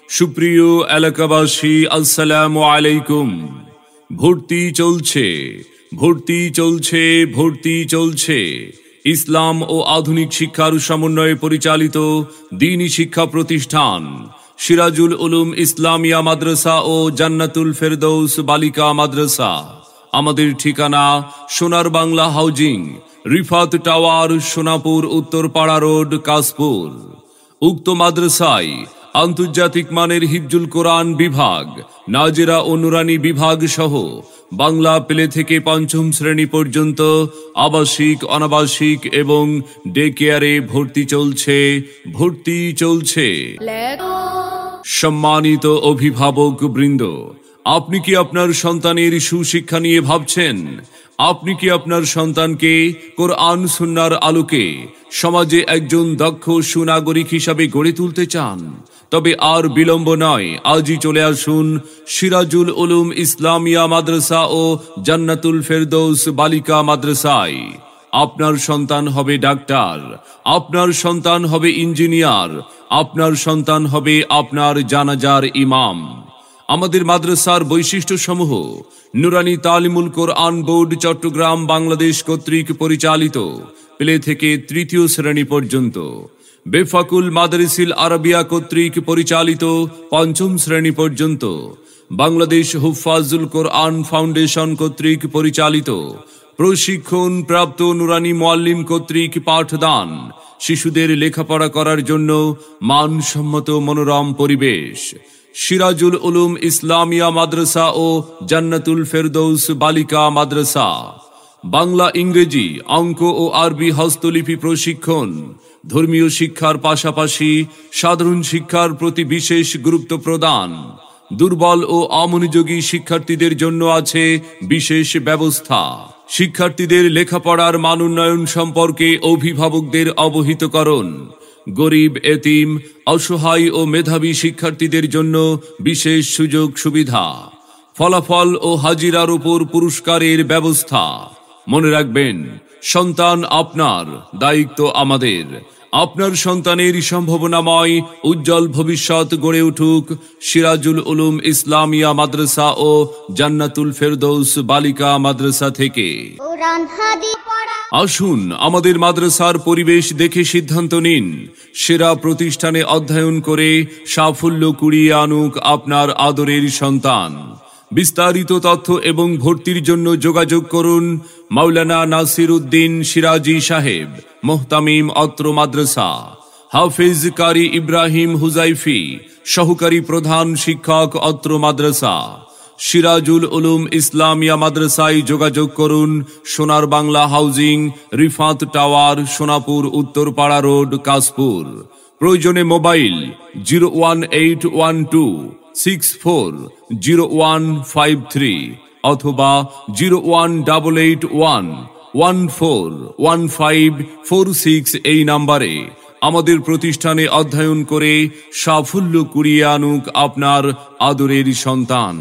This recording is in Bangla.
সুপ্রিয় এলাকাবাসী, আসসালামু আলাইকুম। ভর্তি চলছে, ভর্তি চলছে, ভর্তি চলছে। ইসলাম ও আধুনিক শিক্ষার সমন্বয়ে পরিচালিত দ্বীনি শিক্ষা প্রতিষ্ঠান সিরাজুল উলুম ইসলামিয়া মাদ্রাসা ও জান্নাতুল ফেরদৌস বালিকা মাদ্রাসা। আমাদের ঠিকানা সোনার Bangla housing, Rifat tower, Sonapur, Uttarpara road, Kashpur. উক্ত মাদ্রাসায় আন্তর্জাতিক মানের হিফজুল কোরআন বিভাগ, নাজেরা ও নুরানি বিভাগ সহ বাংলা প্লে থেকে পঞ্চম শ্রেণী পর্যন্ত আবাসিক, অনাবাসিক এবং ডে কেয়ারে ভর্তি চলছে, ভর্তি চলছে। সম্মানিত অভিভাবক বৃন্দ, আপনি কি আপনার সন্তানের সুশিক্ষা নিয়ে ভাবছেন? আপনি কি আপনার সন্তানকে কোরআন সুন্নাহর আলোকে সমাজে একজন দক্ষ সুনাগরিক হিসাবে গড়ে তুলতে চান? তবে আর বিলম্ব নয়, আজই চলে আসুন সিরাজুল উলুম ইসলামিয়া মাদ্রাসা ও জান্নাতুল ফেরদৌস বালিকা মাদ্রাসায়। আপনার সন্তান হবে ডাক্তার, আপনার সন্তান হবে ইঞ্জিনিয়ার, আপনার সন্তান হবে আপনার জানাজার ইমাম। আমাদের মাদ্রাসার বৈশিষ্ট্য সমূহ: নুরানি তালিমুল কোরআন বোর্ড চট্টগ্রাম বাংলাদেশ কর্তৃক পরিচালিত প্লে থেকে তৃতীয় শ্রেণী পর্যন্ত, বেফাকুল মাদারিসিল আরবিয়া কর্তৃক পরিচালিত পঞ্চম শ্রেণী পর্যন্ত, বাংলাদেশ হুফাজুল কোরআন ফাউন্ডেশন কর্তৃক পরিচালিত প্রশিক্ষণ প্রাপ্ত নুরানি মুআল্লিম কর্তৃক পাঠদান, শিশুদের লেখাপড়া করার জন্য মানসম্মত মনোরম পরিবেশ। সিরাজুল উলুম ইসলামিয়া মাদ্রাসা ও জান্নাতুল ফেরদৌস বালিকা মাদ্রাসা। বাংলা, ইংরেজি, অঙ্ক ও আরবি হস্তলিপি প্রশিক্ষণ। ধর্মীয় শিক্ষার পাশাপাশি সাধারণ শিক্ষার প্রতি বিশেষ গুরুত্ব প্রদান। দুর্বল ও অমনোযোগী শিক্ষার্থীদের জন্য আছে বিশেষ ব্যবস্থা। শিক্ষার্থীদের লেখাপড়ার মান উন্নয়ন সম্পর্কে অভিভাবকদের অবহিতকরণ। গরিব, এতিম, অসহায় ও মেধাবী শিক্ষার্থীদের জন্য বিশেষ সুযোগ সুবিধা। ফলাফল ও হাজিরার উপর পুরস্কারের ব্যবস্থা। মনে রাখবেন, সন্তান আপনার, দায়িত্ব আমাদের। আপনার সন্তানের সম্ভাবনাময় উজ্জ্বল ভবিষ্যৎ গড়ে উঠুক সিরাজুল উলুম ইসলামিয়া মাদ্রাসা ও জান্নাতুল ফেরদৌস বালিকা মাদ্রাসা থেকে। আসুন আমাদের মাদ্রাসার পরিবেশ দেখে সিদ্ধান্ত নিন। সেরা প্রতিষ্ঠানে অধ্যয়ন করে সাফল্য কুড়িয়ে আনুক আপনার আদরের সন্তান। বিস্তারিত তথ্য এবং ভর্তির জন্য যোগাযোগ করুন মাওলানা নাসির উদ্দিন সিরাজি সাহেব, মোহতামিম, অত্র মাদ্রাসা। হাফিজ কারি ইব্রাহিম হুজাইফি, সহকারী প্রধান শিক্ষক, অত্র মাদ্রাসা। সিরাজুল উলুম ইসলামিয়া মাদ্রাসায় যোগাযোগ করুন সোনার Bangla housing, Rifat tower, Sonapur, Uttarpara road, Kashpur. প্রয়োজনে মোবাইল 01812640153 অথবা 01881141546 এই নাম্বারে আমাদের প্রতিষ্ঠানে অধ্যয়ন করে সাফল্য কুড়িয়ে আনুক আপনার আদরের সন্তান।